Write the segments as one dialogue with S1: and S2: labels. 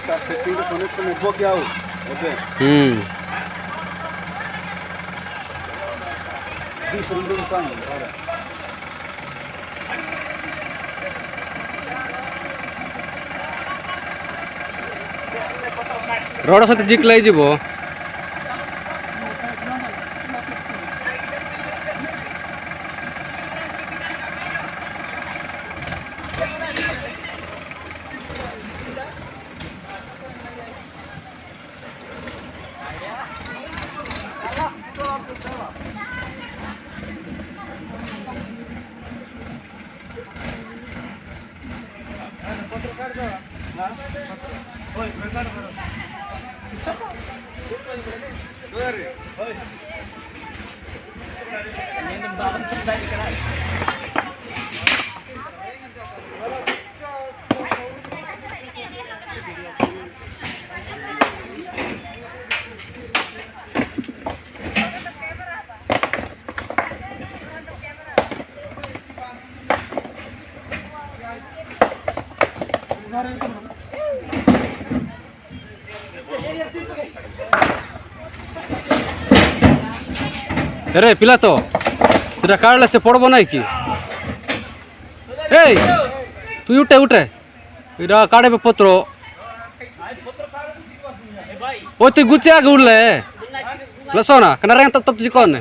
S1: তার setting connection নেবো কি আও ওকে ডিসেন্ডিং কাম ওরা
S2: রড সাথে জিকলাই যাব अरे पिला तो সেটা কাটলে সে পড়বো নাই কি এই তুই উঠে উঠে এটা কাটবে পত্র ওই তুই গুছে আগে উঠলে লসো না কেন রেং তপ জি কোন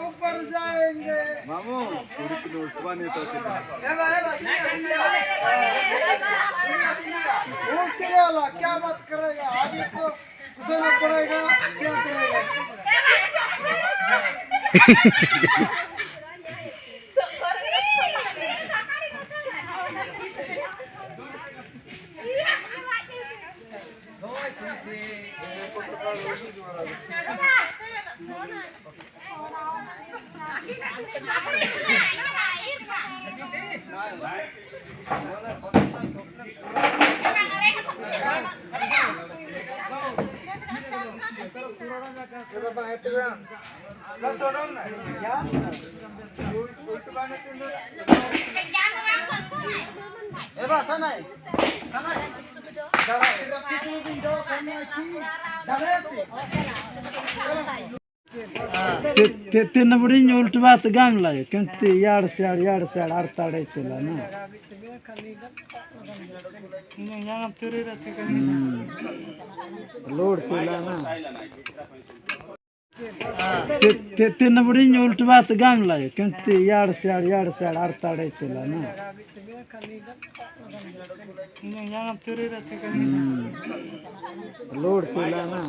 S1: ऊपर जाएंगे मामू थोड़ी किलो उठवाने तो उठने वाला क्या बात करेगा आगे तो घुसना पड़ेगा क्या करेगा
S3: ते नबड़ी उल्ट बात गाम लागे क्योंकि यार से आरताड़े चला ना लोड चला ना ते नबड़ी उल्ट बात गाम लागे क्योंकि यार से आरताड़े चला ना लोड चला ना